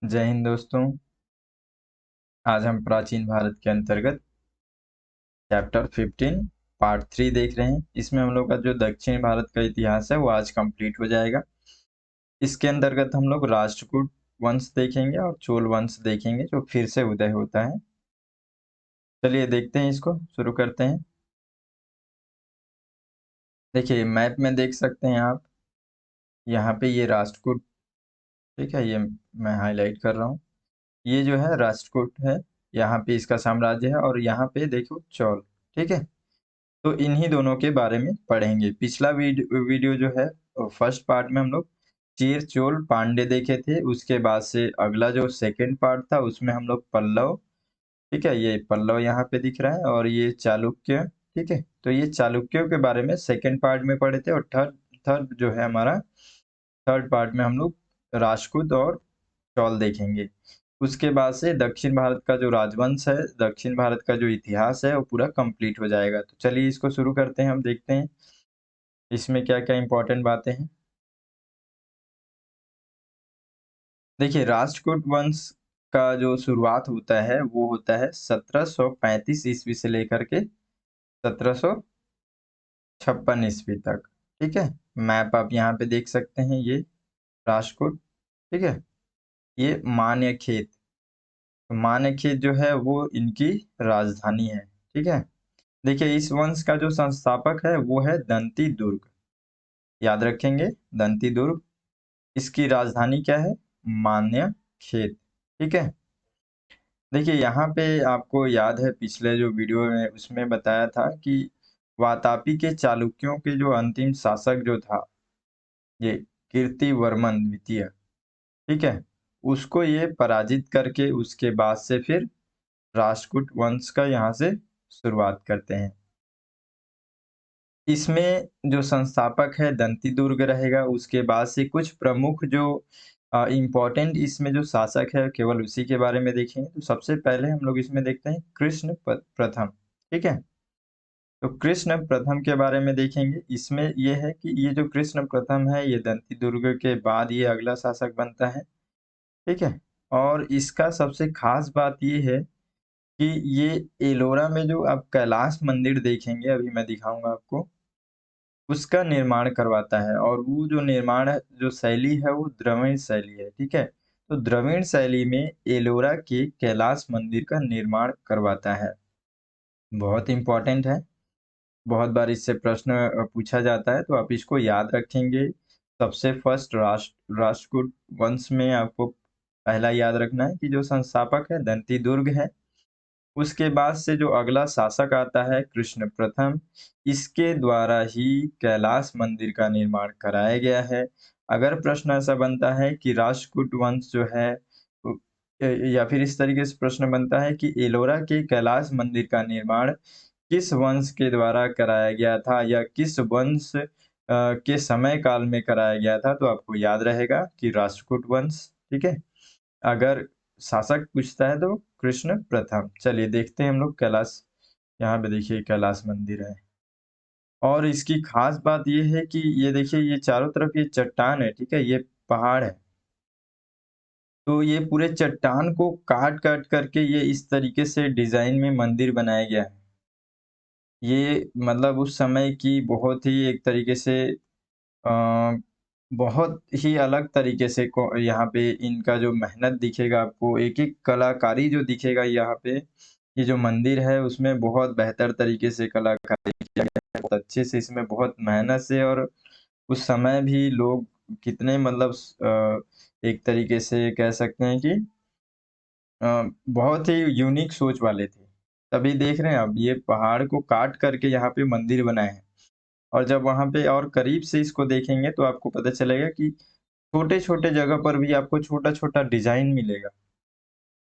जय हिंद दोस्तों। आज हम प्राचीन भारत के अंतर्गत चैप्टर 15 पार्ट 3 देख रहे हैं। इसमें हम लोग का जो दक्षिण भारत का इतिहास है वो आज कंप्लीट हो जाएगा। इसके अंतर्गत हम लोग राष्ट्रकूट वंश देखेंगे और चोल वंश देखेंगे जो फिर से उदय होता है। चलिए देखते हैं, इसको शुरू करते हैं। देखिए मैप में देख सकते हैं आप, यहाँ पे ये राष्ट्रकूट, ठीक है, ये मैं हाईलाइट कर रहा हूँ। ये जो है राष्ट्रकूट है, यहाँ पे इसका साम्राज्य है, और यहाँ पे देखो चौल, ठीक है। तो इन्हीं दोनों के बारे में पढ़ेंगे। पिछला वीडियो जो है फर्स्ट पार्ट में हम लोग चीर चोल पांडे देखे थे। उसके बाद से अगला जो सेकंड पार्ट था उसमें हम लोग पल्लव, ठीक है, ये पल्लव यहाँ पे दिख रहा है, और ये चालुक्य, ठीक है। तो ये चालुक्यों के बारे में सेकंड पार्ट में पढ़े थे, और थर्ड थर्ड जो है हमारा थर्ड पार्ट में हम लोग राजपूत और चौल देखेंगे। उसके बाद से दक्षिण भारत का जो राजवंश है, दक्षिण भारत का जो इतिहास है वो पूरा कंप्लीट हो जाएगा। तो चलिए इसको शुरू करते हैं, हम देखते हैं इसमें क्या क्या इंपॉर्टेंट बातें हैं। देखिए राष्ट्रकूट वंश का जो शुरुआत होता है वो होता है 1735 ईस्वी से लेकर के 1756 ईस्वी तक, ठीक है। मैप आप यहाँ पे देख सकते हैं, ये राष्ट्रकूट, ठीक है। ये मान्यखेत, मान्यखेत जो है वो इनकी राजधानी है, ठीक है। देखिए इस वंश का जो संस्थापक है वो है दंती दुर्ग, याद रखेंगे, दंती दुर्ग। इसकी राजधानी क्या है? मान्य खेत, ठीक है। देखिए यहाँ पे आपको याद है पिछले जो वीडियो में उसमें बताया था कि वातापी के चालुक्यों के जो अंतिम शासक जो था, ये कीर्तिवर्मन द्वितीय, ठीक है, उसको ये पराजित करके उसके बाद से फिर राष्ट्रकूट वंश का यहाँ से शुरुआत करते हैं। इसमें जो संस्थापक है दंती दुर्ग रहेगा। उसके बाद से कुछ प्रमुख जो इम्पोर्टेंट इसमें जो शासक है केवल उसी के बारे में देखेंगे। तो सबसे पहले हम लोग इसमें देखते हैं कृष्ण प्रथम, ठीक है। तो कृष्ण प्रथम के बारे में देखेंगे। इसमें ये है कि ये जो कृष्ण प्रथम है ये दंती दुर्ग के बाद ये अगला शासक बनता है, ठीक है। और इसका सबसे खास बात ये है कि ये एलोरा में जो आप कैलाश मंदिर देखेंगे, अभी मैं दिखाऊंगा आपको, उसका निर्माण करवाता है। और वो जो निर्माण है, जो शैली है वो द्रविड़ शैली है, ठीक है। तो द्रविड़ शैली में एलोरा के कैलाश मंदिर का निर्माण करवाता है। बहुत इंपॉर्टेंट है, बहुत बार इससे प्रश्न पूछा जाता है, तो आप इसको याद रखेंगे। सबसे फर्स्ट राष्ट्रकूट वंश में आपको पहला याद रखना है कि जो संस्थापक है दंती दुर्ग है। उसके बाद से जो अगला शासक आता है कृष्ण प्रथम, इसके द्वारा ही कैलाश मंदिर का निर्माण कराया गया है। अगर प्रश्न ऐसा बनता है कि राष्ट्रकूट वंश जो है या फिर इस तरीके से प्रश्न बनता है कि एलोरा के कैलाश मंदिर का निर्माण किस वंश के द्वारा कराया गया था या किस वंश के समय काल में कराया गया था, तो आपको याद रहेगा कि राष्ट्रकूट वंश, ठीक है। अगर शासक पूछता है तो कृष्ण प्रथम। चलिए देखते हैं हम लोग कैलाश, यहाँ पे देखिए कैलाश मंदिर है। और इसकी खास बात ये है कि ये देखिए ये चारों तरफ ये चट्टान है, ठीक है, ये पहाड़ है। तो ये पूरे चट्टान को काट काट करके ये इस तरीके से डिजाइन में मंदिर बनाया गया है। ये मतलब उस समय की बहुत ही एक तरीके से अ, बहुत ही अलग तरीके से को यहाँ पे इनका जो मेहनत दिखेगा आपको, एक-एक कलाकारी जो दिखेगा यहाँ पे, ये जो मंदिर है उसमें बहुत बेहतर तरीके से कलाकारी किया गया है। बहुत अच्छे से इसमें बहुत मेहनत से, और उस समय भी लोग कितने मतलब एक तरीके से कह सकते हैं कि बहुत ही यूनिक सोच वाले थे। तभी देख रहे हैं आप ये पहाड़ को काट करके यहाँ पे मंदिर बनाए हैं। और जब वहाँ पे और करीब से इसको देखेंगे तो आपको पता चलेगा कि छोटे-छोटे जगह पर भी आपको छोटा-छोटा डिज़ाइन मिलेगा।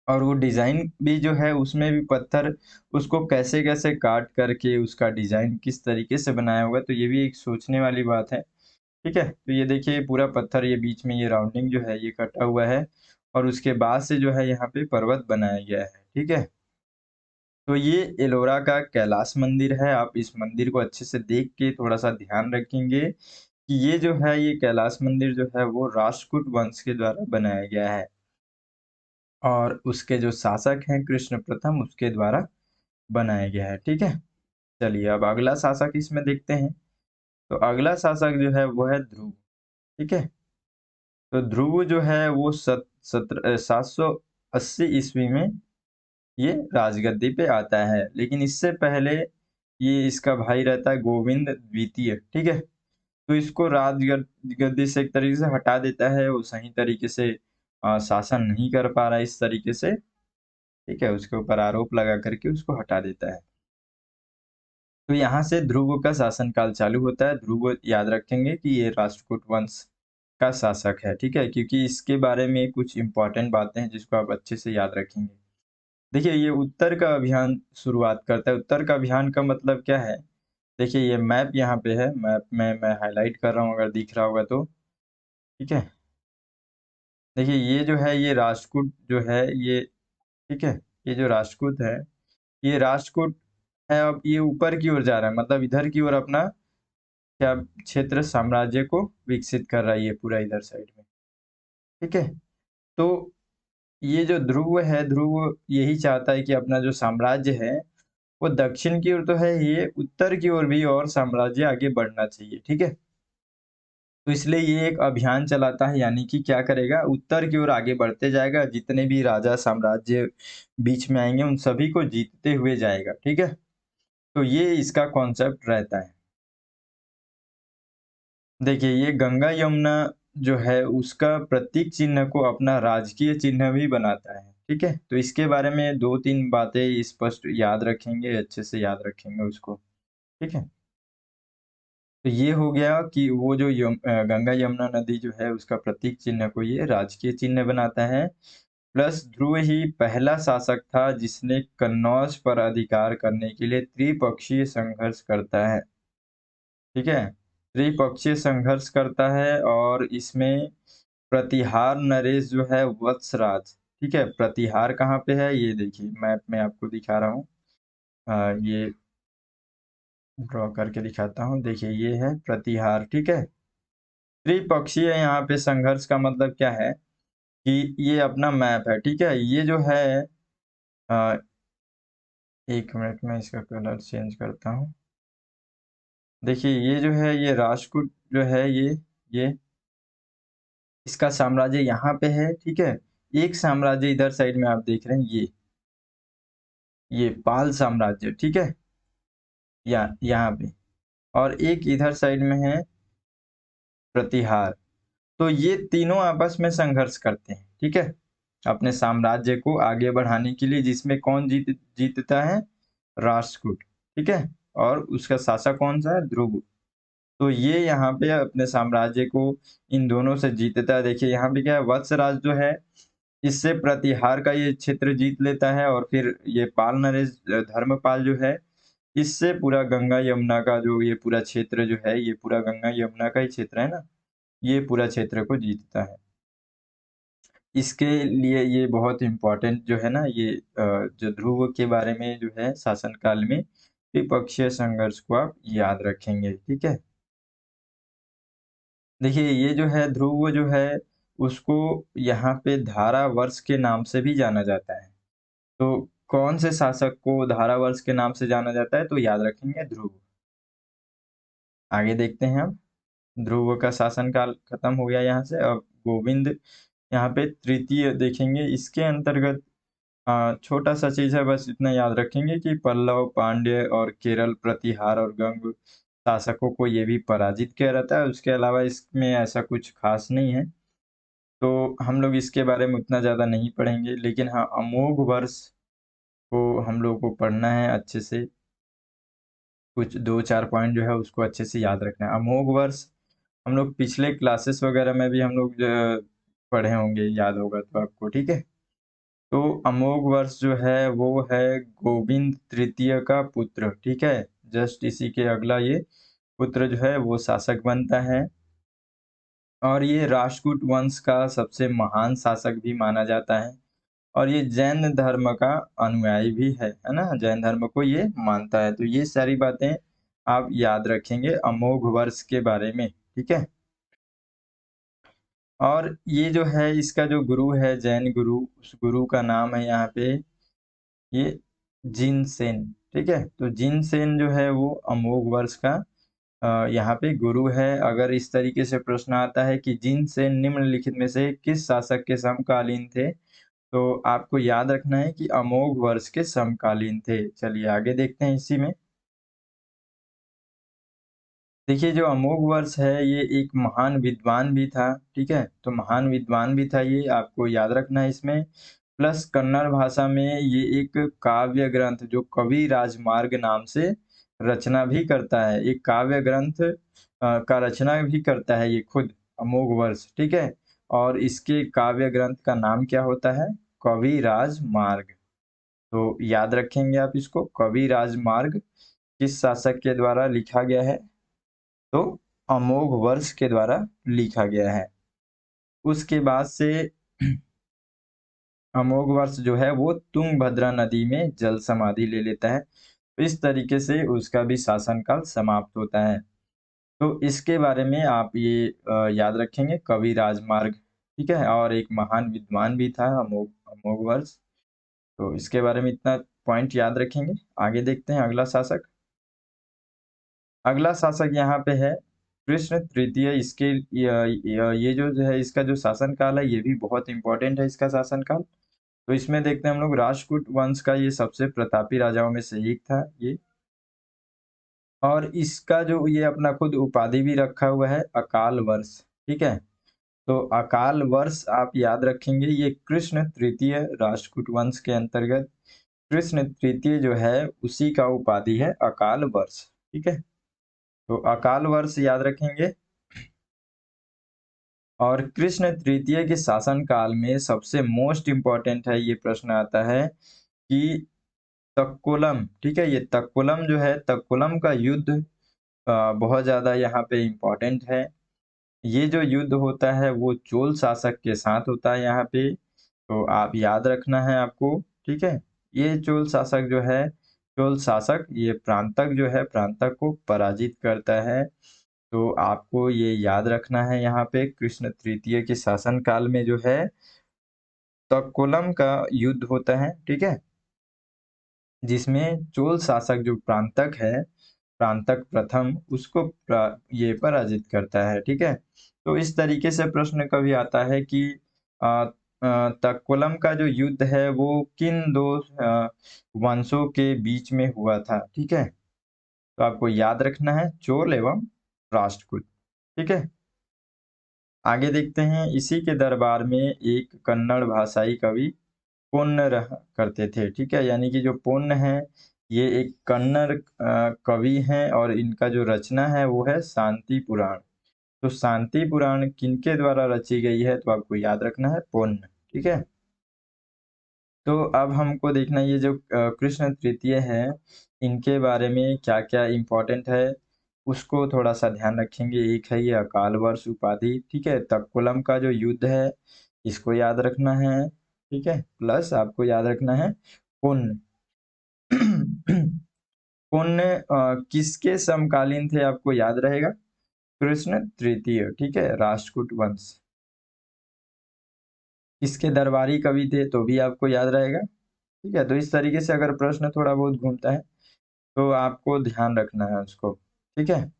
और वो डिज़ाइन भी जो है उसमें भी पत्थर उसको कैसे-कैसे काट करके उसका डिज़ाइन किस तरीके से बनाया हुआ है, तो ये भी एक सोचने वाली बात है, ठीक है। तो ये देखिए पूरा पत्थर, ये बीच में ये राउंडिंग जो है ये कटा हुआ है, और उसके बाद से जो है यहाँ पे पर्वत बनाया गया है, ठीक है। तो ये एलोरा का कैलाश मंदिर है। आप इस मंदिर को अच्छे से देख के थोड़ा-सा ध्यान रखेंगे कि ये जो है ये कैलाश मंदिर जो है वो राष्ट्रकूट वंश के द्वारा बनाया गया है। और उसके जो शासक हैं कृष्ण प्रथम उसके द्वारा बनाया गया है, ठीक है? चलिए अब अगला शासक इसमें देखते हैं। तो अगला शासक जो है वो है ध्रुव, ठीक है? तो ध्रुव जो है वो 780 ईस्वी में ये राजगद्दी पे आता है, लेकिन इससे पहले ये इसका भाई रहता है गोविंद द्वितीय, ठीक है? तो इसको गद्दी से एक तरीके से हटा देता है, वो सही तरीके से शासन नहीं कर पा रहा है इस तरीके से, ठीक है? उसके ऊपर आरोप लगा करके उसको हटा देता है। तो यहाँ से ध्रुव का शासनकाल चालू होता है। ध्रुव याद रखेंगे कि ये राष्ट्रकूट वंश का शासक है, ठीक है? क्योंकि इसके बारे में कुछ इम्पोर्टेंट बातें हैं जिसको आप अच्छे से याद रखेंगे। देखिए ये उत्तर का अभियान शुरुआत करता है। उत्तर का अभियान का मतलब क्या है? देखिए ये मैप यहाँ पे है, मैप में मैं हाइलाइट कर रहा हूँ अगर दिख रहा होगा तो, ठीक है? देखिए ये जो है ये राष्ट्रकूट जो है ये, ठीक है? ये जो राष्ट्रकूट है, ये राष्ट्रकूट है, अब ये ऊपर की ओर जा रहा है, मतलब इधर की ओर अपना क्या क्षेत्र साम्राज्य को विकसित कर रहा है ये पूरा इधर साइड में, ठीक है? तो ये जो ध्रुव है, ध्रुव यही चाहता है कि अपना जो साम्राज्य है वो दक्षिण की ओर तो है, ये उत्तर की ओर भी और साम्राज्य आगे बढ़ना चाहिए, ठीक है? तो इसलिए ये एक अभियान चलाता है, यानी कि क्या करेगा, उत्तर की ओर आगे बढ़ते जाएगा, जितने भी राजा साम्राज्य बीच में आएंगे उन सभी को जीतते हुए जाएगा, ठीक है? तो ये इसका कॉन्सेप्ट रहता है। देखिए ये गंगा यमुना जो है उसका प्रतीक चिन्ह को अपना राजकीय चिन्ह भी बनाता है, ठीक है? तो इसके बारे में 2-3 बातें स्पष्ट याद रखेंगे, अच्छे से याद रखेंगे उसको, ठीक है? तो ये हो गया कि वो जो गंगा यमुना नदी जो है उसका प्रतीक चिन्ह को ये राजकीय चिन्ह बनाता है। प्लस ध्रुव ही पहला शासक था जिसने कन्नौज पर अधिकार करने के लिए त्रिपक्षीय संघर्ष करता है, ठीक है? त्रिपक्षीय संघर्ष करता है और इसमें प्रतिहार नरेश जो है वत्सराज, ठीक है? प्रतिहार कहाँ पे है ये देखिए मैप में आपको दिखा रहा हूँ। ये ड्रॉ करके दिखाता हूँ, देखिए ये है प्रतिहार, ठीक है? त्रिपक्षीय यहाँ पे संघर्ष का मतलब क्या है कि ये अपना मैप है, ठीक है? ये जो है अ, 1 मिनट में इसका कलर चेंज करता हूँ। देखिए ये जो है ये राष्ट्रकूट जो है ये इसका साम्राज्य यहाँ पे है, ठीक है? एक साम्राज्य इधर साइड में आप देख रहे हैं ये पाल साम्राज्य, ठीक है? यहाँ पे और एक इधर साइड में है प्रतिहार। तो ये तीनों आपस में संघर्ष करते हैं, ठीक है? अपने साम्राज्य को आगे बढ़ाने के लिए जिसमें कौन जीतता है? राष्ट्रकूट, ठीक है? और उसका शासक कौन-सा है? ध्रुव। तो ये यहाँ पे अपने साम्राज्य को इन दोनों से जीतता है। देखिए यहाँ पे क्या है वत्सराज जो है इससे प्रतिहार का ये क्षेत्र जीत लेता है और फिर ये पाल नरेश धर्मपाल जो है इससे पूरा गंगा यमुना का जो ये पूरा क्षेत्र जो है ये पूरा गंगा यमुना का ही क्षेत्र है ना, ये पूरा क्षेत्र को जीतता है। इसके लिए ये बहुत इम्पोर्टेंट जो है ना ये जो ध्रुव के बारे में जो है शासन काल में द्विपक्षीय संघर्ष को आप याद रखेंगे, ठीक है? देखिए ये जो है ध्रुव जो है उसको यहाँ पे धारा वर्ष के नाम से भी जाना जाता है। तो कौन से शासक को धारा वर्ष के नाम से जाना जाता है? तो याद रखेंगे ध्रुव। आगे देखते हैं हम। ध्रुव का शासनकाल खत्म हो गया यहाँ से। अब गोविंद यहाँ पे तृतीय देखेंगे। इसके अंतर्गत छोटा सा चीज है, बस इतना याद रखेंगे कि पल्लव, पांड्य और केरल प्रतिहार और गंग शासकों को ये भी पराजित किया रहता है। उसके अलावा इसमें ऐसा कुछ खास नहीं है, तो हम लोग इसके बारे में उतना ज़्यादा नहीं पढ़ेंगे। लेकिन हाँ, अमोघ वर्ष को हम लोग को पढ़ना है अच्छे से। कुछ 2-4 पॉइंट जो है उसको अच्छे से याद रखना है। अमोघ वर्ष हम लोग पिछले क्लासेस वगैरह में भी हम लोग पढ़े होंगे, याद होगा तो आपको, ठीक है? तो अमोघ वर्ष जो है वो है गोविंद तृतीय का पुत्र, ठीक है? जस्ट इसी के अगला ये पुत्र जो है वो शासक बनता है और ये राष्ट्रकूट वंश का सबसे महान शासक भी माना जाता है और ये जैन धर्म का अनुयायी भी है ना? जैन धर्म को ये मानता है। तो ये सारी बातें आप याद रखेंगे अमोघ वर्ष के बारे में, ठीक है? और ये जो है इसका जो गुरु है जैन गुरु, उस गुरु का नाम है यहाँ पे ये जिनसेन, ठीक है? तो जिनसेन जो है वो अमोघ वर्ष का यहाँ पे गुरु है। अगर इस तरीके से प्रश्न आता है कि जिनसेन निम्नलिखित में से किस शासक के समकालीन थे? तो आपको याद रखना है कि अमोघ वर्ष के समकालीन थे। चलिए आगे देखते हैं इसी में। देखिए जो अमोघ वर्ष है ये एक महान विद्वान भी था, ठीक है? तो महान विद्वान भी था ये, आपको याद रखना है इसमें। प्लस कन्नड़ भाषा में ये एक काव्य ग्रंथ जो कवि राजमार्ग नाम से रचना भी करता है। एक काव्य ग्रंथ का रचना भी करता है ये खुद अमोघ वर्ष, ठीक है? और इसके काव्य ग्रंथ का नाम क्या होता है? कवि राजमार्ग। तो याद रखेंगे आप इसको, कवि राजमार्ग किस शासक के द्वारा लिखा गया है? तो अमोघ वर्ष के द्वारा लिखा गया है। उसके बाद से अमोघ वर्ष जो है वो तुंगभद्रा नदी में जल समाधि ले लेता है। तो इस तरीके से उसका भी शासनकाल समाप्त होता है। तो इसके बारे में आप ये याद रखेंगे कवि राजमार्ग, ठीक है? और एक महान विद्वान भी था अमोघ अमोघ वर्ष। तो इसके बारे में इतना पॉइंट याद रखेंगे। आगे देखते हैं अगला शासक। अगला शासक यहाँ पे है कृष्ण तृतीय। इसके ये जो है इसका जो शासन काल है ये भी बहुत इंपॉर्टेंट है इसका शासन काल। तो इसमें देखते हैं हम लोग राष्ट्रकूट वंश का ये सबसे प्रतापी राजाओं में से एक था ये। और इसका जो ये अपना खुद उपाधि भी रखा हुआ है अकाल वर्ष, ठीक है? तो अकाल वर्ष आप याद रखेंगे ये कृष्ण तृतीय राष्ट्रकूट वंश के अंतर्गत कृष्ण तृतीय जो है उसी का उपाधि है अकाल वर्ष, ठीक है? तो अकाल वर्ष याद रखेंगे। और कृष्ण तृतीय के शासन काल में सबसे मोस्ट इम्पोर्टेंट है ये प्रश्न आता है कि तक्कोलम, ठीक है? ये तक्कोलम जो है तक्कोलम का युद्ध बहुत ज़्यादा यहाँ पे इम्पोर्टेंट है। ये जो युद्ध होता है वो चोल शासक के साथ होता है यहाँ पे। तो आप याद रखना है आपको, ठीक है? ये चोल शासक जो है चोल शासक ये प्रांतक जो है प्रांतक को पराजित करता है। तो आपको ये याद रखना है यहाँ पे कृष्ण तृतीय के शासन काल में जो है तक्कोलम का युद्ध होता है, ठीक है? जिसमें चोल शासक जो प्रांतक है प्रांतक प्रथम उसको ये पराजित करता है, ठीक है? तो इस तरीके से प्रश्न कभी आता है कि तक्कोलम का जो युद्ध है वो किन दो वंशों के बीच में हुआ था, ठीक है? तो आपको याद रखना है चोल एवं राष्ट्रकूट, ठीक है? आगे देखते हैं इसी के दरबार में एक कन्नड़ भाषाई कवि पुण्य रहा करते थे, ठीक है? यानी कि जो पुण्य है ये एक कन्नड़ कवि हैं और इनका जो रचना है वो है शांति पुराण। तो शांति पुराण किनके द्वारा रची गई है? तो आपको याद रखना है पुण्य, ठीक है? तो अब हमको देखना ये जो कृष्ण तृतीय है इनके बारे में क्या-क्या इम्पोर्टेंट है उसको थोड़ा-सा ध्यान रखेंगे। एक है ये अकाल वर्ष उपाधि, ठीक है? तक्कोलम का जो युद्ध है इसको याद रखना है, ठीक है? प्लस आपको याद रखना है पुण्य। पुण्य किसके समकालीन थे आपको याद रहेगा? कृष्ण तृतीय, ठीक है? राष्ट्रकूट वंश। किसके दरबारी कवि थे तो भी आपको याद रहेगा, ठीक है? तो इस तरीके से अगर प्रश्न थोड़ा बहुत घूमता है तो आपको ध्यान रखना है उसको, ठीक है?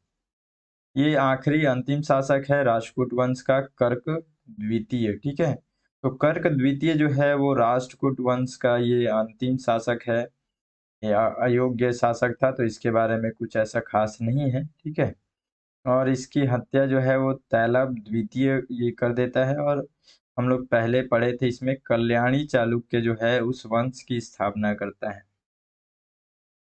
ये आखिरी अंतिम शासक है राष्ट्रकूट वंश का कर्क द्वितीय, ठीक है? तो कर्क द्वितीय जो है वो राष्ट्रकूट वंश का ये अंतिम शासक है। ये अयोग्य शासक था तो इसके बारे में कुछ ऐसा खास नहीं है, ठीक है? और इसकी हत्या जो है वो तैलब द्वितीय ये कर देता है। और हम लोग पहले पढ़े थे इसमें कल्याणी चालुक्य जो है उस वंश की स्थापना करता है।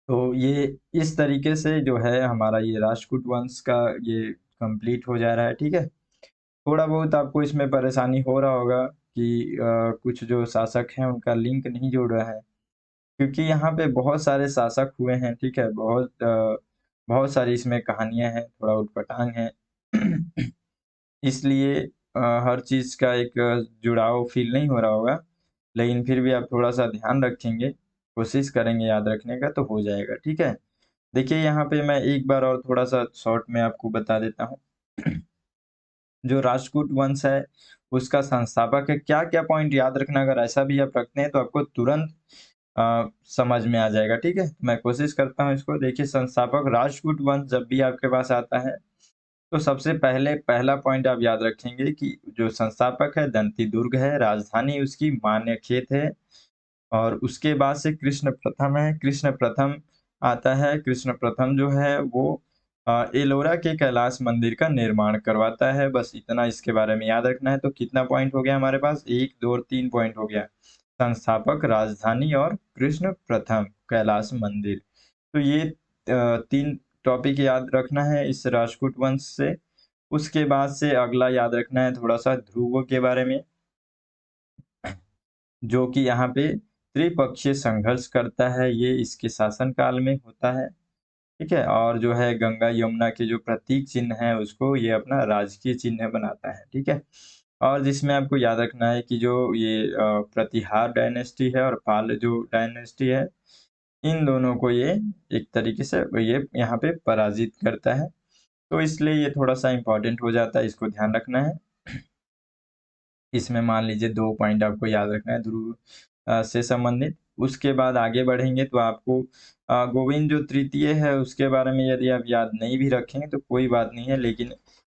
तो ये इस तरीके से जो है हमारा ये राष्ट्रकूट वंश का ये कंप्लीट हो जा रहा है, ठीक है? थोड़ा बहुत आपको इसमें परेशानी हो रहा होगा कि कुछ जो शासक हैं उनका लिंक नहीं जुड़ रहा है। क्योंकि यहाँ पे बहुत सारे शासक हुए हैं, ठीक है? बहुत सारी इसमें कहानियाँ हैं, थोड़ा ऊटपटांग है। इसलिए हर चीज़ का एक जुड़ाव फ़ील नहीं हो रहा होगा, लेकिन फिर भी आप थोड़ा-सा ध्यान रखेंगे, कोशिश करेंगे याद रखने का तो हो जाएगा, ठीक है? देखिए यहाँ पे मैं एक बार और थोड़ा-सा शॉर्ट में आपको बता देता हूँ। जो राष्ट्रकूट वंश है, उसका संस्थापक है। क्या-क्या पॉइंट याद रखना, अगर ऐसा भी आप रखते हैं तो आपको तुरंत समझ में आ जाएगा, ठीक है? मैं कोशिश करता हूँ इसको। देखिए, संस्थापक राष्ट्रकूट वंश जब भी आपके पास आता है, तो सबसे पहले पहला पॉइंट आप याद रखेंगे कि जो संस्थापक है दंती दुर्ग है, राजधानी उसकी मान्यखेत है। और उसके बाद से कृष्ण प्रथम है। कृष्ण प्रथम आता है। कृष्ण प्रथम जो है वो एलोरा के कैलाश मंदिर का निर्माण करवाता है। बस इतना इसके बारे में याद रखना है। तो कितना पॉइंट हो गया हमारे पास? 1, 2 और 3 पॉइंट हो गया। संस्थापक, राजधानी और कृष्ण प्रथम कैलाश मंदिर। तो ये 3 टॉपिक याद रखना है इस राष्ट्रकूट वंश से। उसके बाद से अगला याद रखना है थोड़ा-सा ध्रुव के बारे में। जो कि यहाँ पे त्रिपक्षीय संघर्ष करता है, ये इसके शासनकाल में होता है, ठीक है? और जो है गंगा यमुना के जो प्रतीक चिन्ह है उसको ये अपना राजकीय चिन्ह बनाता है, ठीक है? और जिसमें आपको याद रखना है कि जो ये प्रतिहार डायनेस्टी है और पाल जो डायनेस्टी है, इन दोनों को ये एक तरीके से ये यहाँ पे पराजित करता है। तो इसलिए ये थोड़ा-सा इम्पोर्टेंट हो जाता है, इसको ध्यान रखना है। इसमें मान लीजिए 2 पॉइंट आपको याद रखना है ध्रुव से संबंधित। उसके बाद आगे बढ़ेंगे तो आपको गोविंद जो तृतीय है उसके बारे में यदि आप याद नहीं भी रखेंगे तो कोई बात नहीं है, लेकिन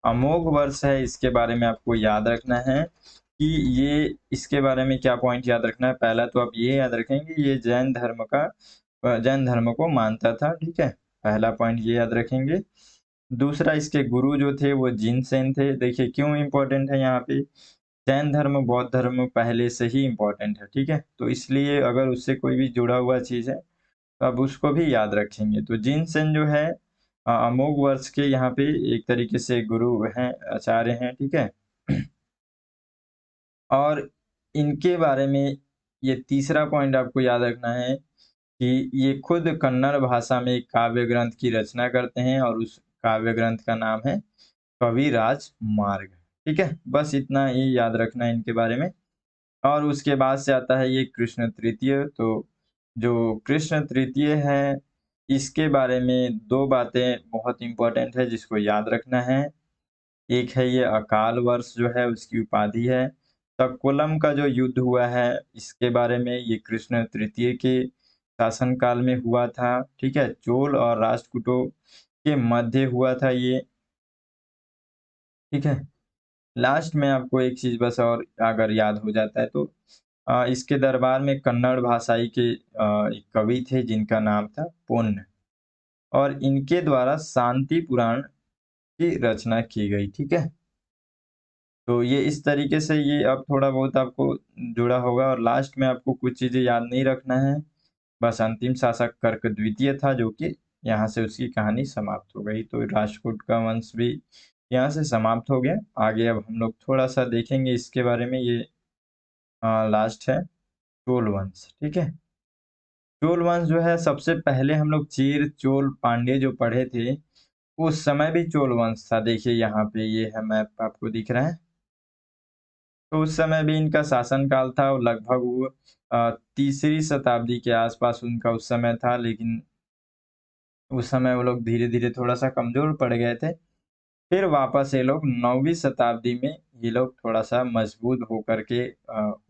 अमोघ वर्ष है इसके बारे में आपको याद रखना है कि ये इसके बारे में क्या पॉइंट याद रखना है। पहला तो आप ये याद रखेंगे ये जैन धर्म को मानता था, ठीक है? पहला पॉइंट ये याद रखेंगे। दूसरा, इसके गुरु जो थे वो जिनसेन थे। देखिए क्यों इम्पोर्टेंट है यहाँ पे? जैन धर्म, बौद्ध धर्म पहले से ही इम्पोर्टेंट है, ठीक है? तो इसलिए अगर उससे कोई भी जुड़ा हुआ चीज़ है, तो आप उसको भी याद रखेंगे। तो जिनसेन जो है अमोघ वर्ष के यहाँ पे एक तरीके से गुरु हैं, आचार्य हैं, ठीक है? और इनके बारे में ये तीसरा पॉइंट आपको याद रखना है कि ये खुद कन्नड़ भाषा में एक काव्य ग्रंथ की रचना करते हैं और उस काव्य ग्रंथ का नाम है कविराज मार्ग, ठीक है? बस इतना ही याद रखना है इनके बारे में। और उसके बाद से आता है ये कृष्ण तृतीय। तो जो कृष्ण तृतीय है, इसके बारे में 2 बातें बहुत इम्पोर्टेंट है जिसको याद रखना है। एक है ये अकाल वर्ष जो है उसकी उपाधि है। तक्षकुलम का जो युद्ध हुआ है इसके बारे में ये कृष्ण तृतीय के शासनकाल में हुआ था, ठीक है? चोल और राष्ट्रकूटों के मध्य हुआ था ये, ठीक है? लास्ट में आपको एक चीज़ बस और अगर याद हो जाता है तो इसके दरबार में कन्नड़ भाषाई के एक कवि थे जिनका नाम था पोन्न, और इनके द्वारा शांति पुराण की रचना की गई, ठीक है? तो ये इस तरीके से ये अब थोड़ा बहुत आपको जुड़ा होगा, और लास्ट में आपको कुछ चीज़ें याद नहीं रखना है। बस अंतिम शासक कर्क द्वितीय था जो कि यहाँ से उसकी कहानी समाप्त हो गई। तो राष्ट्रकूट का वंश भी यहाँ से समाप्त हो गया। आगे अब हम लोग थोड़ा-सा देखेंगे इसके बारे में। ये लास्ट है चोल वंश, ठीक है? चोल वंश जो है सबसे पहले हम लोग चेर, चोल, पांड्य जो पढ़े थे, उस समय भी चोल वंश था। देखिए यहाँ पे ये है मैप आपको दिख रहा है। तो उस समय भी इनका शासनकाल था और लगभग वो तीसरी शताब्दी के आसपास उनका उस समय था, लेकिन उस समय वो लोग धीरे-धीरे थोड़ा-सा कमज़ोर पड़ गए थे। फिर वापस ये लोग 9वीं शताब्दी में ये लोग थोड़ा-सा मजबूत होकर के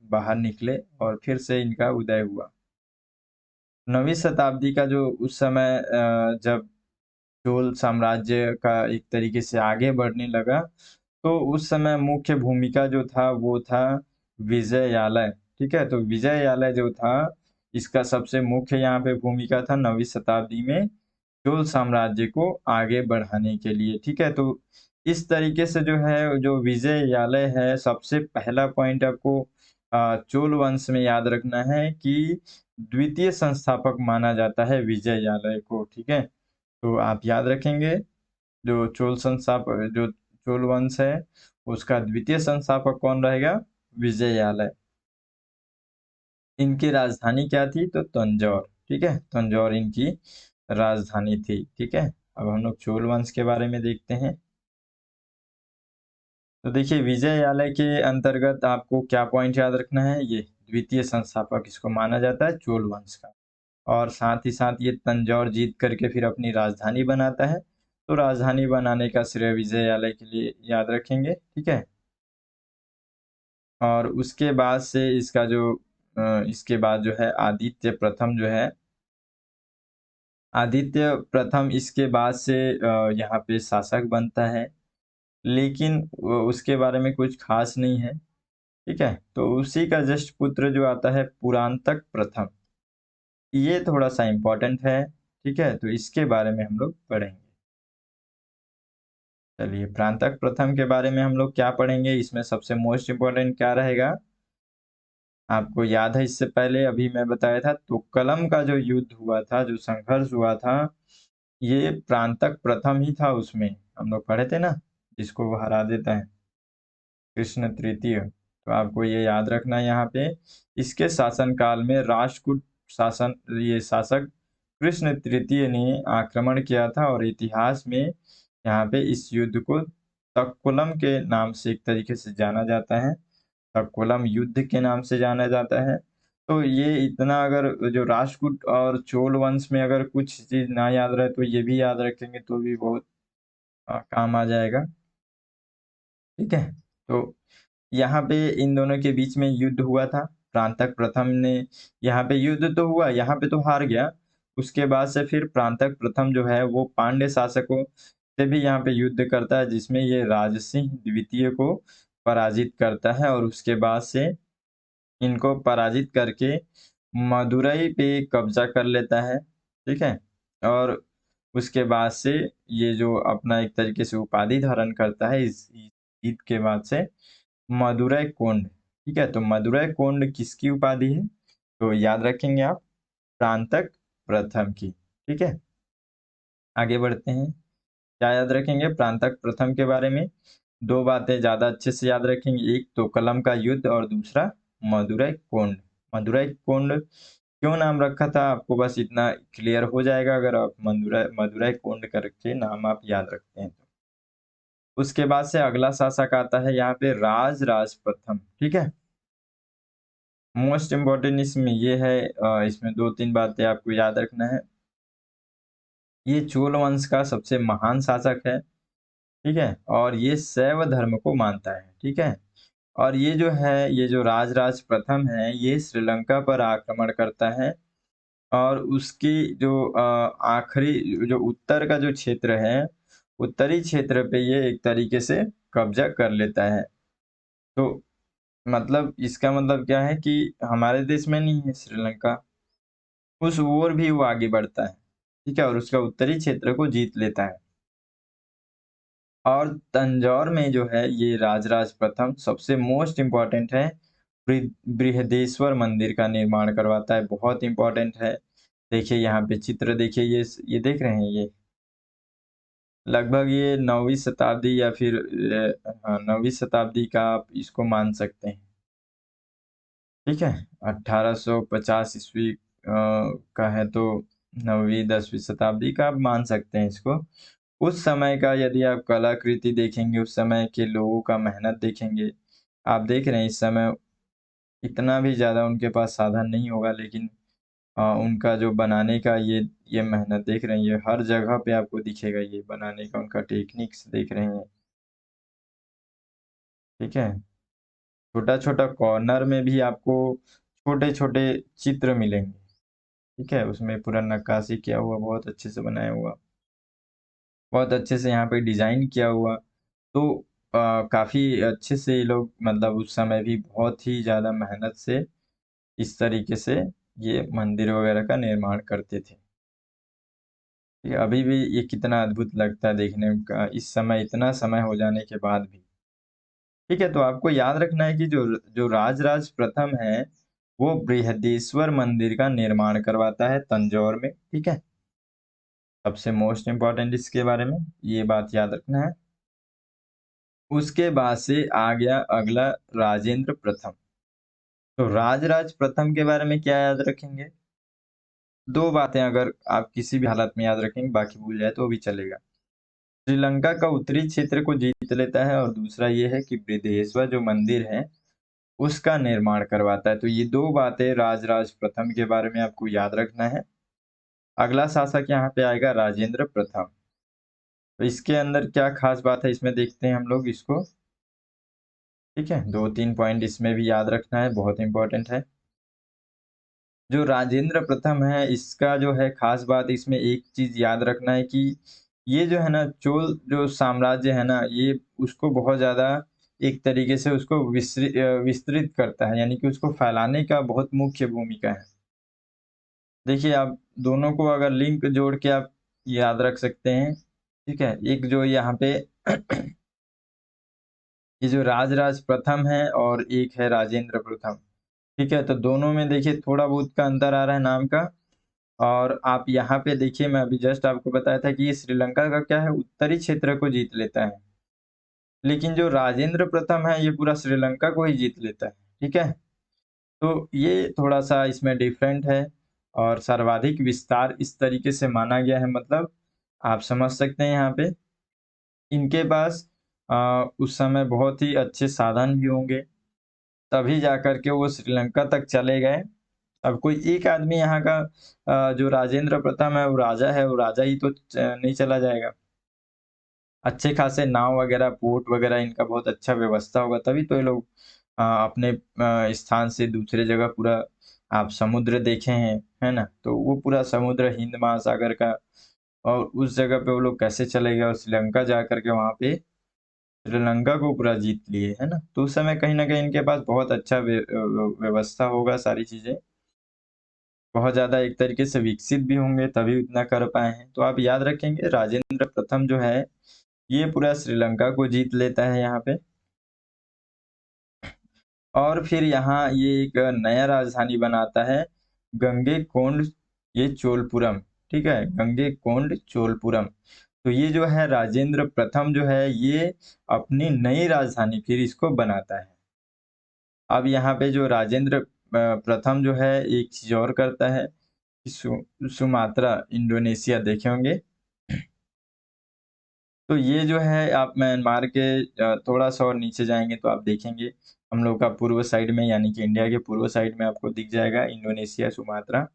बाहर निकले और फिर से इनका उदय हुआ। 9वीं शताब्दी का जो उस समय जब चोल साम्राज्य का एक तरीके से आगे बढ़ने लगा, तो उस समय मुख्य भूमिका जो था वो था विजयालय, ठीक है? तो विजयालय जो था, इसका सबसे मुख्य यहाँ पे भूमिका था 9वीं शताब्दी में चोल साम्राज्य को आगे बढ़ाने के लिए, ठीक है? तो इस तरीके से जो है, जो विजयालय है, सबसे पहला पॉइंट आपको चोल वंश में याद रखना है कि द्वितीय संस्थापक माना जाता है विजयालय को, ठीक है? तो आप याद रखेंगे जो चोल वंश है, उसका द्वितीय संस्थापक कौन रहेगा? विजयालय। इनकी राजधानी क्या थी? तो तंजौर, ठीक है? तंजौर इनकी राजधानी थी, ठीक है? अब हम लोग चोल वंश के बारे में देखते हैं। तो देखिए, विजयालय के अंतर्गत आपको क्या पॉइंट याद रखना है? ये द्वितीय संस्थापक इसको माना जाता है चोल वंश का। और साथ ही साथ ये तंजौर जीत करके फिर अपनी राजधानी बनाता है। तो राजधानी बनाने का श्रेय विजयालय के लिए याद रखेंगे, ठीक है। और उसके बाद से इसका जो इसके बाद जो है आदित्य प्रथम जो है, आदित्य प्रथम इसके बाद से यहाँ पे शासक बनता है, लेकिन उसके बारे में कुछ खास नहीं है, ठीक है। तो उसी का जस्ट पुत्र जो आता है पुरांतक प्रथम, ये थोड़ा सा इम्पोर्टेंट है, ठीक है। तो इसके बारे में हम लोग पढ़ेंगे। चलिए, प्रांतक प्रथम के बारे में हम लोग क्या पढ़ेंगे, इसमें सबसे मोस्ट इम्पोर्टेंट क्या रहेगा, आपको याद है इससे पहले अभी मैं बताया था, तो कलम का जो युद्ध हुआ था, जो संघर्ष हुआ था, ये प्रांतक प्रथम ही था। उसमें हम लोग पढ़े थे ना, जिसको वो हरा देता है कृष्ण तृतीय। तो आपको ये याद रखना है यहाँ पे, इसके शासनकाल में राष्ट्रकूट शासन, ये शासक कृष्ण तृतीय ने आक्रमण किया था, और इतिहास में यहाँ पे इस युद्ध को तक्कुलम के नाम से एक तरीके से जाना जाता है, तक्कुलम युद्ध के नाम से जाना जाता है। तो ये इतना, अगर जो राष्ट्रकूट और चोल वंश में अगर कुछ चीज ना याद रहे तो ये भी याद रखेंगे तो भी बहुत काम आ जाएगा, ठीक है। तो यहाँ पे इन दोनों के बीच में युद्ध हुआ था, प्रांतक प्रथम ने, यहाँ पे युद्ध तो हुआ, यहाँ पे तो हार गया। उसके बाद से फिर प्रांतक प्रथम जो है वो पांड्य शासकों से भी यहाँ पे युद्ध करता है, जिसमें ये राजसिंह द्वितीय को पराजित करता है, और उसके बाद से इनको पराजित करके मदुरई पे कब्जा कर लेता है, ठीक है। और उसके बाद से ये जो अपना एक तरीके से उपाधि धारण करता है इस जीत के बाद से, मदुरै कोंड, ठीक है। तो मदुरै कोंड किसकी उपाधि है, तो याद रखेंगे आप, प्रांतक प्रथम की, ठीक है। आगे बढ़ते हैं, क्या याद रखेंगे प्रांतक प्रथम के बारे में, दो बातें ज्यादा अच्छे से याद रखेंगे, एक तो कलम का युद्ध और दूसरा मदुरै कोंड। मदुरै कोंड क्यों नाम रखा था, आपको बस इतना क्लियर हो जाएगा अगर आप मदुरै मदुरै कोंड करके नाम आप याद रखते हैं तो। उसके बाद से अगला शासक आता है यहाँ पे राज प्रथम, ठीक है। मोस्ट इम्पोर्टेंट इसमें ये है, इसमें दो तीन बातें आपको याद रखना है। ये चोल वंश का सबसे महान शासक है, ठीक है, और ये शैव धर्म को मानता है, ठीक है। और ये जो है, ये जो राज प्रथम है, ये श्रीलंका पर आक्रमण करता है, और उसकी जो आखिरी जो उत्तर का जो क्षेत्र है, उत्तरी क्षेत्र पे ये एक तरीके से कब्जा कर लेता है। तो मतलब इसका मतलब क्या है कि हमारे देश में नहीं है श्रीलंका, उस ओर भी वो आगे बढ़ता है, ठीक है, और उसका उत्तरी क्षेत्र को जीत लेता है। और तंजौर में जो है ये राजराज प्रथम सबसे मोस्ट इम्पोर्टेंट है, बृहदेश्वर मंदिर का निर्माण करवाता है, बहुत इम्पोर्टेंट है। देखिए यहाँ पे चित्र देखिए, ये देख रहे हैं, ये लगभग ये 9वीं शताब्दी या फिर 9वीं शताब्दी का आप इसको मान सकते हैं, ठीक है। 1850 ईस्वी का है, तो 9वीं 10वीं शताब्दी का आप मान सकते हैं इसको। उस समय का यदि आप कलाकृति देखेंगे, उस समय के लोगों का मेहनत देखेंगे, आप देख रहे हैं इस समय इतना भी ज़्यादा उनके पास साधन नहीं होगा, लेकिन उनका जो बनाने का ये मेहनत देख रहे हैं, ये हर जगह पे आपको दिखेगा, ये बनाने का उनका टेक्निक्स देख रहे हैं, ठीक है। छोटा-छोटा कॉर्नर में भी आपको छोटे-छोटे चित्र मिलेंगे, ठीक है, उसमें पूरा नक्काशी किया हुआ, बहुत अच्छे से बनाया हुआ, बहुत अच्छे से यहाँ पे डिज़ाइन किया हुआ। तो काफ़ी अच्छे से ये लोग, मतलब उस समय भी बहुत ही ज़्यादा मेहनत से इस तरीके से ये मंदिर वगैरह का निर्माण करते थे। ये अभी भी ये कितना अद्भुत लगता है देखने का, इस समय इतना समय हो जाने के बाद भी। ठीक है, तो आपको याद रखना है कि जो जो राजराज प्रथम है, वो बृहदेश्वर मंदिर का निर्माण करवाता है तंजौर में, ठीक है? सबसे मोस्ट इम्पोर्टेंट इसके बारे में ये बात याद रखना है। उसके बाद से आ गया अगला राजेंद्र प्रथम। तो राजराज प्रथम के बारे में क्या याद रखेंगे? 2 बातें अगर आप किसी भी हालत में याद रखेंगे, बाकी भूल जाए तो भी चलेगा। श्रीलंका का उत्तरी क्षेत्र को जीत लेता है, और दूसरा ये है कि बृहदेश्वर जो मंदिर है, उसका निर्माण करवाता है। तो ये 2 बातें राजराज प्रथम के बारे में आपको याद रखना है। अगला शासक यहाँ पे आएगा राजेंद्र प्रथम। तो इसके अंदर क्या खास बात है इसमें देखते हैं हम लोग इसको। ठीक है, 2-3 पॉइंट इसमें भी याद रखना है, बहुत इंपॉर्टेंट है। जो राजेंद्र प्रथम है, इसका जो है खास बात इसमें एक चीज़ याद रखना है कि ये जो है ना चोल जो साम्राज्य है ना, ये उसको बहुत ज़्यादा एक तरीके से उसको विस्तृत करता है, यानी कि उसको फैलाने का बहुत मुख्य भूमिका है। देखिए, आप दोनों को अगर लिंक जोड़ के आप याद रख सकते हैं, ठीक है? एक जो यहाँ पे ये जो राजराज प्रथम है और एक है राजेंद्र प्रथम, ठीक है? तो दोनों में देखिए थोड़ा बहुत का अंतर आ रहा है नाम का। और आप यहाँ पे देखिए, मैं अभी जस्ट आपको बताया था कि ये श्रीलंका का क्या है, उत्तरी क्षेत्र को जीत लेता है। लेकिन जो राजेंद्र प्रथम है, ये पूरा श्रीलंका को ही जीत लेता है, ठीक है? तो ये थोड़ा-सा इसमें डिफरेंट है और सर्वाधिक विस्तार इस तरीके से माना गया है, मतलब आप समझ सकते हैं यहाँ पे इनके पास उस समय बहुत ही अच्छे साधन भी होंगे, तभी जाकर के वो श्रीलंका तक चले गए। अब कोई एक आदमी यहाँ का जो राजेंद्र प्रथम है, वो राजा ही तो नहीं चला जाएगा। अच्छे खासे नाव वगैरह, पोर्ट वगैरह इनका बहुत अच्छा व्यवस्था होगा, तभी तो ये लोग अपने स्थान से दूसरे जगह पूरा आप समुद्र देखे हैं, है ना? तो वो पूरा समुद्र हिंद महासागर का, और उस जगह पे वो लोग कैसे चले गए और श्रीलंका जा कर के वहाँ पे श्रीलंका को पूरा जीत लिए, है ना? तो उस समय कहीं न कहीं इनके पास बहुत अच्छा व्यवस्था होगा, सारी चीज़ें। बहुत ज़्यादा एक तरीके से विकसित भी होंगे, तभी उतना कर पाए हैं। तो आप याद रखेंगे राजेंद्र प्रथम जो है, ये पूरा श्रीलंका को जीत लेता है यहाँ पे। और फिर यहाँ ये एक नया राजधानी बनाता है, गंगैकोंड ये चोलपुरम, ठीक है? गंगैकोंड चोलपुरम। तो ये जो है राजेंद्र प्रथम जो है, ये अपनी नई राजधानी फिर इसको बनाता है। अब यहाँ पे जो राजेंद्र प्रथम जो है, एक चीज़ और करता है कि सुमात्रा इंडोनेशिया देखे होंगे। तो ये जो है आप म्यांमार के थोड़ा-सा और नीचे जाएँगे तो आप देखेंगे, हम लोग का पूर्व साइड में, यानी कि इंडिया के पूर्व साइड में आपको दिख जाएगा इंडोनेशिया, सुमात्रा।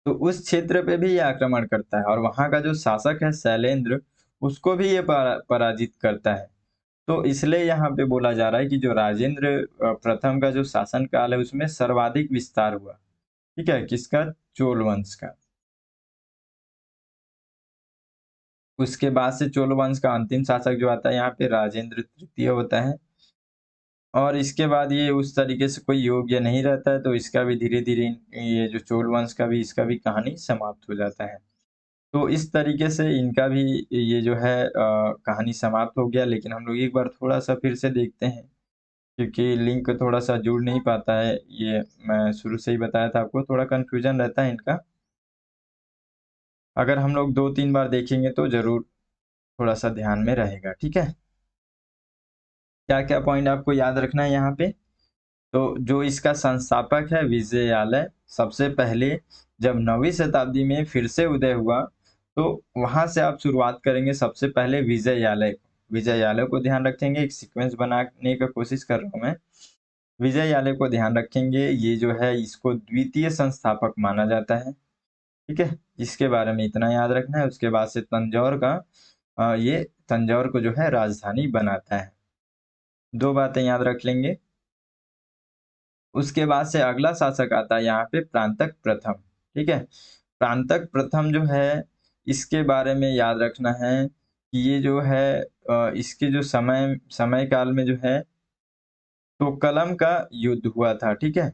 तो उस क्षेत्र पे भी ये आक्रमण करता है और वहाँ का जो शासक है शैलेंद्र, उसको भी ये पराजित करता है। तो इसलिए यहाँ पे बोला जा रहा है कि जो राजेंद्र प्रथम का जो शासन काल है, उसमें सर्वाधिक विस्तार हुआ। ठीक है? किसका? चोल वंश का। उसके बाद से चोल वंश का अंतिम शासक जो आता है यहाँ पे, राजेंद्र तृतीय होता है। और इसके बाद ये उस तरीके से कोई योग्य नहीं रहता है, तो इसका भी धीरे-धीरे ये जो चोल वंश का भी, इसका भी कहानी समाप्त हो जाता है। तो इस तरीके से इनका भी ये जो है कहानी समाप्त हो गया, लेकिन हम लोग एक बार थोड़ा-सा फिर से देखते हैं, क्योंकि लिंक थोड़ा-सा जुड़ नहीं पाता है। ये मैं शुरू से ही बताया था आपको, थोड़ा कन्फ्यूजन रहता है इनका। अगर हम लोग 2-3 बार देखेंगे तो ज़रूर थोड़ा-सा ध्यान में रहेगा, ठीक है? क्या-क्या पॉइंट आपको याद रखना है यहाँ पे? तो जो इसका संस्थापक है विजयालय, सबसे पहले जब 9वीं शताब्दी में फिर से उदय हुआ, तो वहाँ से आप शुरुआत करेंगे सबसे पहले विजयालय। विजयालय को ध्यान रखेंगे, एक सीक्वेंस बनाने का कोशिश कर रहा हूँ मैं। विजयालय को ध्यान रखेंगे, ये जो है इसको द्वितीय संस्थापक माना जाता है, ठीक है? इसके बारे में इतना याद रखना है। उसके बाद से तंजौर का ये तंजौर को जो है राजधानी बनाता है। 2 बातें याद रख लेंगे। उसके बाद से अगला शासक आता है यहाँ पे प्रांतक प्रथम, ठीक है? प्रांतक प्रथम जो है, इसके बारे में याद रखना है कि ये जो है इसके जो समय समय काल में जो है, तो कलम का युद्ध हुआ था, ठीक है?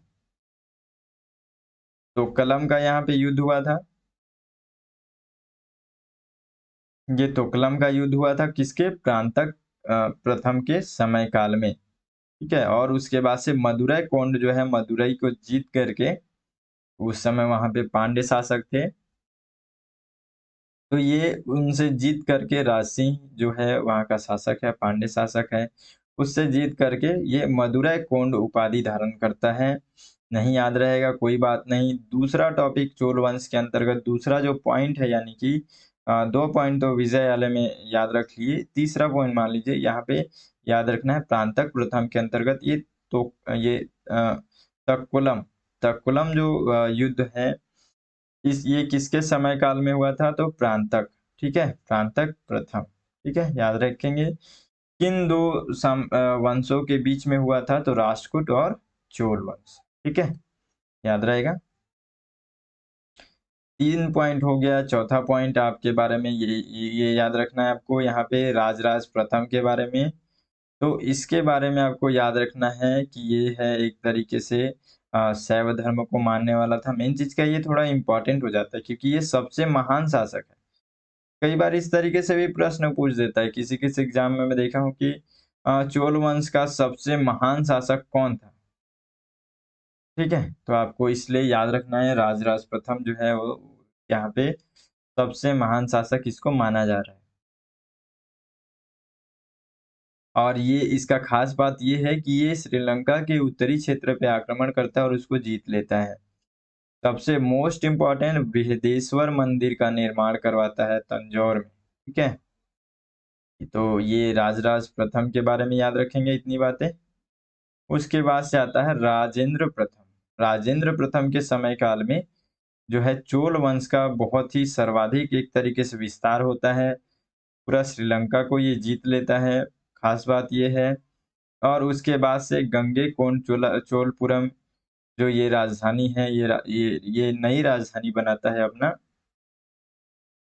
तो कलम का यहाँ पे युद्ध हुआ था। ये तोकलम का युद्ध हुआ था किसके? प्रांतक प्रथम के समय काल में, ठीक है? और उसके बाद से मदुरै कोंड जो है, मदुरै को जीत करके, उस समय वहाँ पे पांड्य शासक थे। तो ये उनसे जीत करके राज सिंह जो है वहाँ का शासक है, पांड्य शासक है, उससे जीत करके ये मदुरै कोंड उपाधि धारण करता है। नहीं याद रहेगा कोई बात नहीं। दूसरा टॉपिक चोल वंश के अंतर्गत दूसरा जो पॉइंट है, यानी कि 2 पॉइंट तो विजयालय में याद रख लिए। तीसरा पॉइंट मान लीजिए यहाँ पे याद रखना है, प्रांतक प्रथम के अंतर्गत ये तक्कुलम तक्कुलम जो युद्ध है, ये किसके समय काल में हुआ था? तो प्रांतक, ठीक है, प्रांतक प्रथम, ठीक है, याद रखेंगे। किन दो वंशों के बीच में हुआ था? तो राष्ट्रकूट और चोल वंश, ठीक है, याद रहेगा। 3 पॉइंट हो गया। चौथा पॉइंट आपके बारे में ये याद रखना है आपको, यहाँ पे राजराज प्रथम के बारे में। तो इसके बारे में आपको याद रखना है कि ये है एक तरीके से शैव धर्म को मानने वाला था। मेन चीज़ क्या, ये थोड़ा इम्पोर्टेंट हो जाता है क्योंकि ये सबसे महान शासक है। कई बार इस तरीके से भी प्रश्न पूछ देता है, किसी-किसी एग्ज़ाम में मैं देखा हूँ कि चोल वंश का सबसे महान शासक कौन था? ठीक है? तो आपको इसलिए याद रखना है, राजराज प्रथम जो है वो यहाँ पे सबसे महान शासक इसको माना जा रहा है। और ये इसका ख़ास बात ये है कि ये श्रीलंका के उत्तरी क्षेत्र पे आक्रमण करता है और उसको जीत लेता है। सबसे मोस्ट इम्पोर्टेंट, बृहदेश्वर मंदिर का निर्माण करवाता है तंजौर में, ठीक है? तो ये राजराज प्रथम के बारे में याद रखेंगे इतनी बातें। उसके बाद से आता है राजेंद्र प्रथम। राजेंद्र प्रथम के समय काल में जो है चोल वंश का बहुत ही सर्वाधिक एक तरीके से विस्तार होता है। पूरा श्रीलंका को ये जीत लेता है, खास बात ये है। और उसके बाद से गंगेकोंड चोलपुरम जो ये राजधानी है, ये नई राजधानी बनाता है अपना।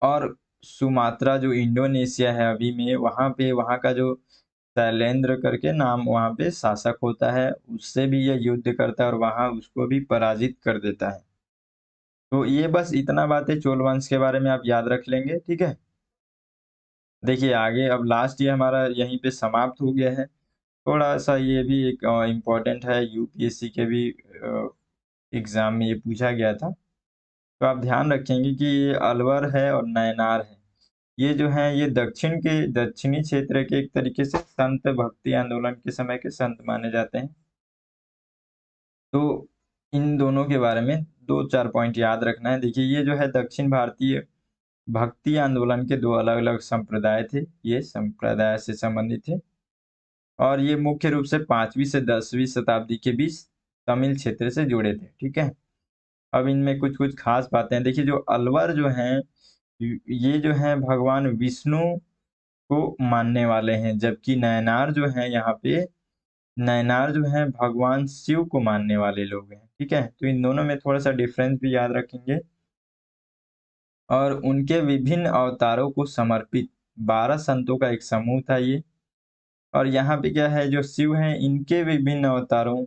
और सुमात्रा जो इंडोनेशिया है अभी में, वहाँ पे वहाँ का जो शैलेंद्र करके नाम वहाँ पे शासक होता है, उससे भी ये युद्ध करता है और वहाँ उसको भी पराजित कर देता है। तो ये बस इतना बातें चोल वंश के बारे में आप याद रख लेंगे, ठीक है? देखिए आगे अब लास्ट ये हमारा यहीं पे समाप्त हो गया है। थोड़ा-सा ये भी एक इम्पोर्टेंट है, यूपीएससी के भी एग्ज़ाम में ये पूछा गया था। तो आप ध्यान रखेंगे कि ये अलवर है और नैनार है। ये जो हैं ये दक्षिणी क्षेत्र के एक तरीके से संत भक्ति आंदोलन के समय के संत माने जाते हैं। तो इन दोनों के बारे में 2-4 पॉइंट याद रखना है। देखिए ये जो है दक्षिण भारतीय भक्ति आंदोलन के 2 अलग-अलग संप्रदाय थे। ये संप्रदाय से संबंधित थे और ये मुख्य रूप से 5वीं से 10वीं शताब्दी के बीच तमिल क्षेत्र से जुड़े थे, ठीक है? अब इनमें कुछ-कुछ खास बातें हैं। देखिए जो अलवर जो हैं ये जो हैं भगवान विष्णु को मानने वाले हैं, जबकि नैनार जो है यहाँ पे नैनार जो है भगवान शिव को मानने वाले लोग हैं, ठीक है? तो इन दोनों में थोड़ा-सा डिफ़रेंस भी याद रखेंगे और उनके विभिन्न अवतारों को समर्पित 12 संतों का एक समूह था ये। और यहाँ पे क्या है जो शिव हैं इनके विभिन्न अवतारों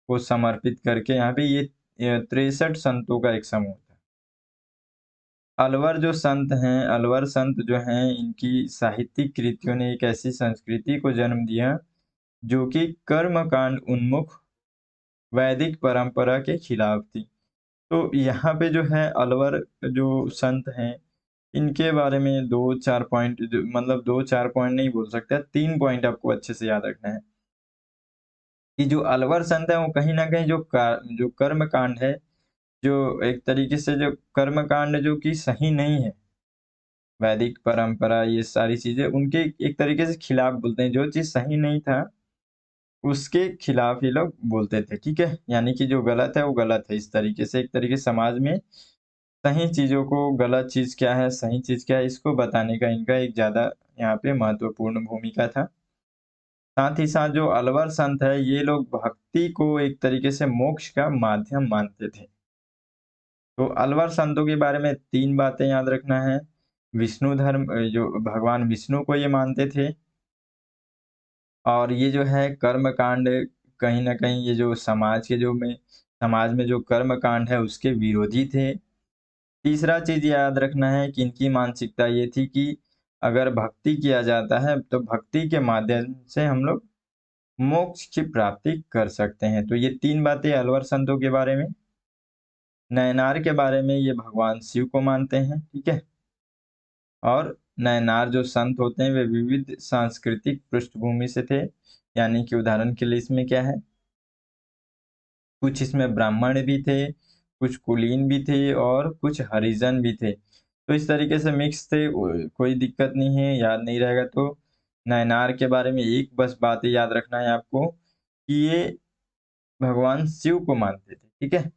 को समर्पित करके यहाँ पे ये 63 संतों का एक समूह था। अलवर संत जो हैं इनकी साहित्यिक कृतियों ने एक ऐसी संस्कृति को जन्म दिया जो कि कर्मकांड उन्मुख वैदिक परंपरा के खिलाफ थी। तो यहाँ पे जो है अलवर जो संत हैं, इनके बारे में 2-4 पॉइंट जो मतलब 2-4 पॉइंट नहीं बोल सकते, 3 पॉइंट आपको अच्छे से याद रखना है, कि जो अलवर संत हैं वो कहीं न कहीं जो कर्मकांड है, जो एक तरीके से जो कर्मकांड जो कि सही नहीं है, वैदिक परंपरा ये सारी चीज़ें उनके एक तरीके से खिलाफ बोलते हैं, जो चीज़ सही नहीं था उसके खिलाफ ये लोग बोलते थे, ठीक है? यानी कि जो गलत है, वो गलत है। इस तरीके से एक तरीके से समाज में सही चीज़ों को गलत चीज़ क्या है, सही चीज़ क्या है, इसको बताने का इनका एक ज़्यादा यहाँ पे महत्वपूर्ण भूमिका था। साथ ही साथ जो अलवर संत है, ये लोग भक्ति को एक तरीके से मोक्ष का माध्यम मानते थे। तो अलवर संतों के बारे में 3 बातें याद रखना है। विष्णु धर्म जो भगवान विष्णु को ये मानते थे और ये जो है कर्मकांड कहीं न कहीं ये जो समाज में जो कर्मकांड है उसके विरोधी थे। तीसरा चीज़ याद रखना है कि इनकी मानसिकता ये थी कि अगर भक्ति किया जाता है तो भक्ति के माध्यम से हम लोग मोक्ष की प्राप्ति कर सकते हैं। तो ये 3 बातें अलवर संतों के बारे में। नैनार के बारे में ये भगवान शिव को मानते हैं, ठीक है? और नैनार जो संत होते हैं वे विविध सांस्कृतिक पृष्ठभूमि से थे। यानी कि उदाहरण के लिए इसमें क्या है, कुछ इसमें ब्राह्मण भी थे, कुछ कुलीन भी थे और कुछ हरिजन भी थे। तो इस तरीके से मिक्स थे, कोई दिक्कत नहीं है, याद नहीं रहेगा तो नैनार के बारे में एक बस बात याद रखना है आपको कि ये भगवान शिव को मानते थे, ठीक है?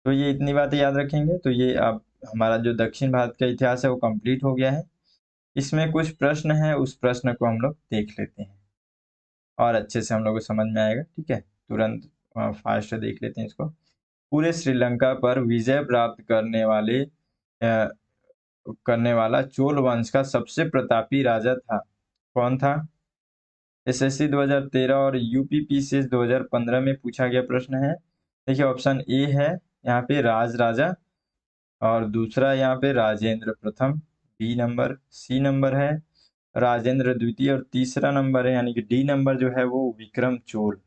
तो ये इतनी बातें याद रखेंगे, तो ये आप हमारा जो दक्षिण भारत का इतिहास है वो कंप्लीट हो गया है। इसमें कुछ प्रश्न है, उस प्रश्न को हम लोग देख लेते हैं और अच्छे से हम लोग को समझ में आएगा। ठीक है, तुरंत फास्ट देख लेते हैं इसको। पूरे श्रीलंका पर विजय प्राप्त करने वाला चोल वंश का सबसे प्रतापी राजा था, कौन था? एसएससी 2013 और यूपीपीसीएस 2015 में पूछा गया प्रश्न है। देखिए ऑप्शन ए है यहाँ पे राज राजा, और दूसरा यहाँ पे राजेंद्र प्रथम, बी नंबर, सी नंबर है राजेंद्र द्वितीय, और तीसरा नंबर है यानी कि डी नंबर जो है वो विक्रम चोल।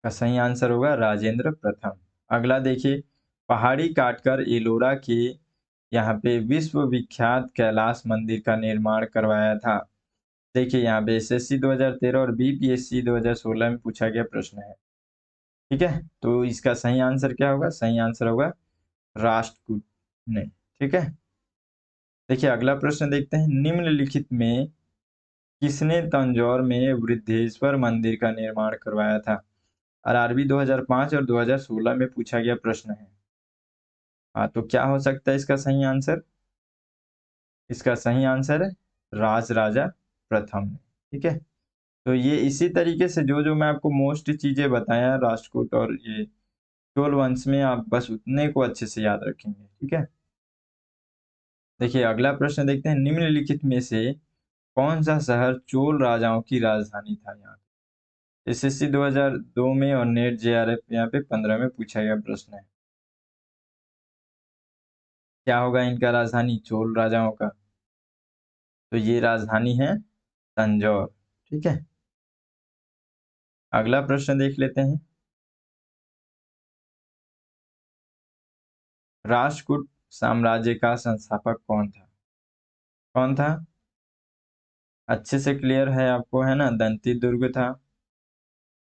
का सही आंसर होगा राजेंद्र प्रथम। अगला देखिए, पहाड़ी काटकर एलोरा के यहाँ पे विश्व विख्यात कैलाश मंदिर का निर्माण करवाया था। देखिए यहाँ पे एसएससी 2013 और बीपीएससी 2016 में पूछा गया प्रश्न है। ठीक है, तो इसका सही आंसर क्या होगा? सही आंसर होगा राष्ट्रकूट ने। ठीक है, देखिए अगला प्रश्न देखते हैं, निम्नलिखित में किसने तंजौर में वृद्धेश्वर मंदिर का निर्माण करवाया था? आरआरबी 2005 और 2016 में पूछा गया प्रश्न है। हाँ, तो क्या हो सकता है इसका सही आंसर? इसका सही आंसर है राज राजा प्रथम ने। ठीक है, तो ये इसी तरीके से जो जो मैं आपको मोस्ट चीजें बताया राष्ट्रकूट और ये चोल वंश में, आप बस उतने को अच्छे से याद रखेंगे। ठीक है, देखिए अगला प्रश्न देखते हैं, निम्नलिखित में से कौन सा शहर चोल राजाओं की राजधानी था? यहाँ एसएससी 2002 में और नेट जेआरएफ यहाँ पे 15 में पूछा गया प्रश्न है। क्या होगा इनका राजधानी चोल राजाओं का? तो ये राजधानी है तंजौर। ठीक है, अगला प्रश्न देख लेते हैं, राष्ट्रकूट साम्राज्य का संस्थापक कौन था? कौन था? अच्छे से क्लियर है आपको, है ना? दंती दुर्ग था।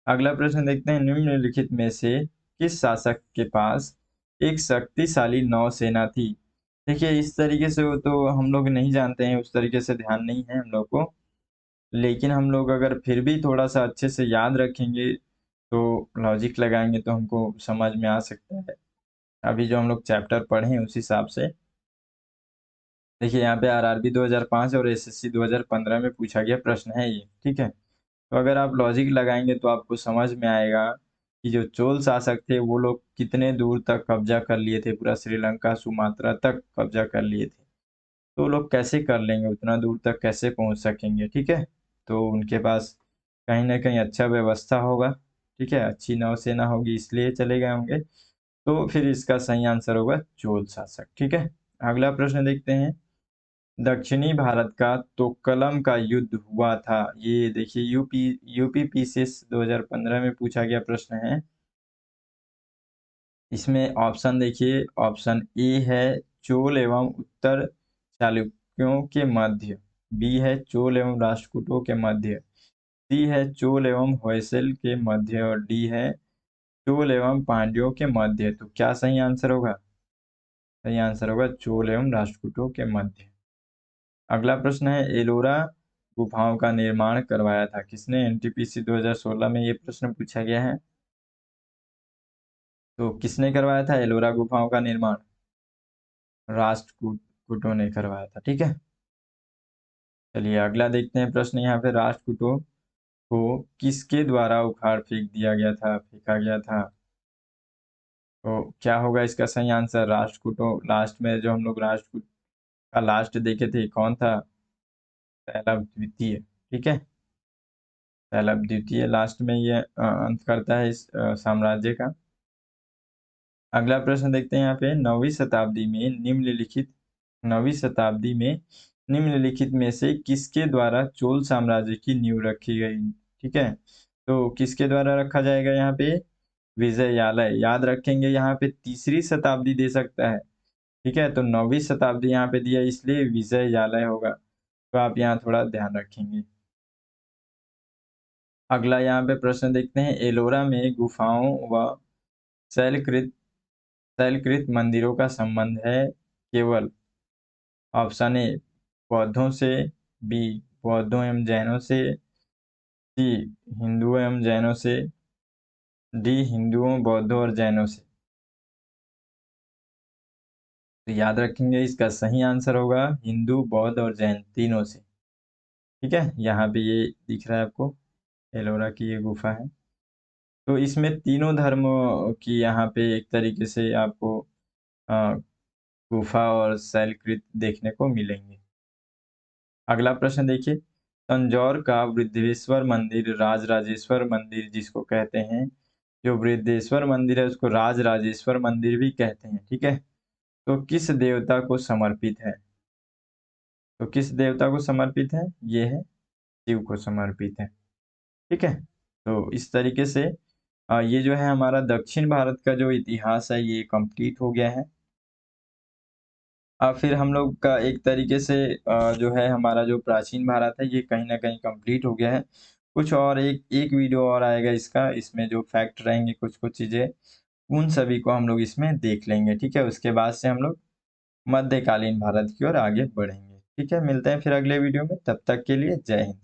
अगला प्रश्न देखते हैं, निम्नलिखित में से किस शासक के पास एक शक्तिशाली नौसेना थी? देखिए इस तरीके से वो तो हम लोग नहीं जानते हैं, उस तरीके से ध्यान नहीं है हम लोग को, लेकिन हम लोग अगर फिर भी थोड़ा सा अच्छे से याद रखेंगे तो लॉजिक लगाएंगे तो हमको समझ में आ सकता है। अभी जो हम लोग चैप्टर पढ़े हैं उस हिसाब से देखिए यहाँ पे आरआरबी 2005 और एसएससी 2015 में पूछा गया प्रश्न है ये। ठीक है, तो अगर आप लॉजिक लगाएंगे तो आपको समझ में आएगा कि जो चोल शासक थे वो लोग कितने दूर तक कब्जा कर लिए थे, पूरा श्रीलंका सुमात्रा तक कब्जा कर लिए थे। तो वो लोग कैसे कर लेंगे, उतना दूर तक कैसे पहुंच सकेंगे? ठीक है, तो उनके पास कहीं ना कहीं अच्छा व्यवस्था होगा। ठीक है, अच्छी नौसेना होगी इसलिए चले गए होंगे। तो फिर इसका सही आंसर होगा चोल शासक। ठीक है, अगला प्रश्न देखते हैं, दक्षिणी भारत का तोक्कलम का युद्ध हुआ था। ये देखिए यूपीपीसीएस 2015 में पूछा गया प्रश्न है। इसमें ऑप्शन देखिए, ऑप्शन ए है चोल एवं उत्तर चालुक्यों के मध्य, बी है चोल एवं राष्ट्रकूटों के मध्य, सी है चोल एवं होयसल के मध्य, और डी है चोल एवं पांड्यों के मध्य। तो क्या सही आंसर होगा? सही आंसर होगा चोल एवं राष्ट्रकूटों के मध्य। अगला प्रश्न है, एलोरा गुफाओं का निर्माण करवाया था किसने? एनटीपीसी 2016 में ये प्रश्न पूछा गया है। तो किसने करवाया था एलोरा गुफाओं का निर्माण? राष्ट्रकूटों ने करवाया था। ठीक है, चलिए अगला देखते हैं प्रश्न, यहाँ पे राष्ट्रकूटों को किसके द्वारा उखाड़ फेंका गया था? तो क्या होगा इसका सही आंसर? राष्ट्रकूटों, लास्ट में जो हम लोग राष्ट्रकूट का लास्ट देखे थे कौन था? सैलव द्वितीय। ठीक है, सैलव द्वितीय लास्ट में ये अंत करता है इस साम्राज्य का। अगला प्रश्न देखते हैं, यहाँ पे नवीं शताब्दी में निम्नलिखित में से किसके द्वारा चोल साम्राज्य की नींव रखी गई? ठीक है, तो किसके द्वारा रखा जाएगा यहाँ पे? विजयालय। याद रखेंगे यहाँ पे तीसरी शताब्दी दे सकता है। ठीक है, तो 9वीं शताब्दी यहाँ पे दिया इसलिए विजयालय होगा, तो आप यहाँ थोड़ा ध्यान रखेंगे। अगला यहाँ पे प्रश्न देखते हैं, एलोरा में गुफाओं व शैलकृत शैलकृत मंदिरों का संबंध है केवल? ऑप्शन ए बौद्धों से, बी बौद्धों एवं जैनों से, सी हिंदुओं एवं जैनों से, डी हिंदुओं बौद्धों और जैनों से। तो याद रखेंगे इसका सही आंसर होगा हिंदू, बौद्ध और जैन तीनों से। ठीक है, यहाँ पे ये दिख रहा है आपको, एलोरा की ये गुफा है। तो इसमें तीनों धर्मों की यहाँ पे एक तरीके से आपको अ, गुफा और शैलकृत देखने को मिलेंगे। अगला प्रश्न देखिए, तंजौर का बृहदेश्वर मंदिर, राजराजेश्वर मंदिर जिसको कहते हैं, जो बृहदेश्वर मंदिर है उसको राजराजेश्वर मंदिर भी कहते हैं। ठीक है, तो किस देवता को समर्पित है? तो किस देवता को समर्पित है? ये है शिव को समर्पित है। ठीक है, तो इस तरीके से ये जो है हमारा दक्षिण भारत का जो इतिहास है ये कंप्लीट हो गया है। फिर हम लोग का एक तरीके से जो है हमारा जो प्राचीन भारत है ये कहीं न कहीं कंप्लीट हो गया है। कुछ और एक एक वीडियो और आएगा इसका, इसमें जो फैक्ट रहेंगे कुछ-कुछ चीज़ें, उन सभी को हम लोग इसमें देख लेंगे। ठीक है, उसके बाद से हम लोग मध्यकालीन भारत की ओर आगे बढ़ेंगे। ठीक है, मिलते हैं फिर अगले वीडियो में, तब तक के लिए जय हिंद।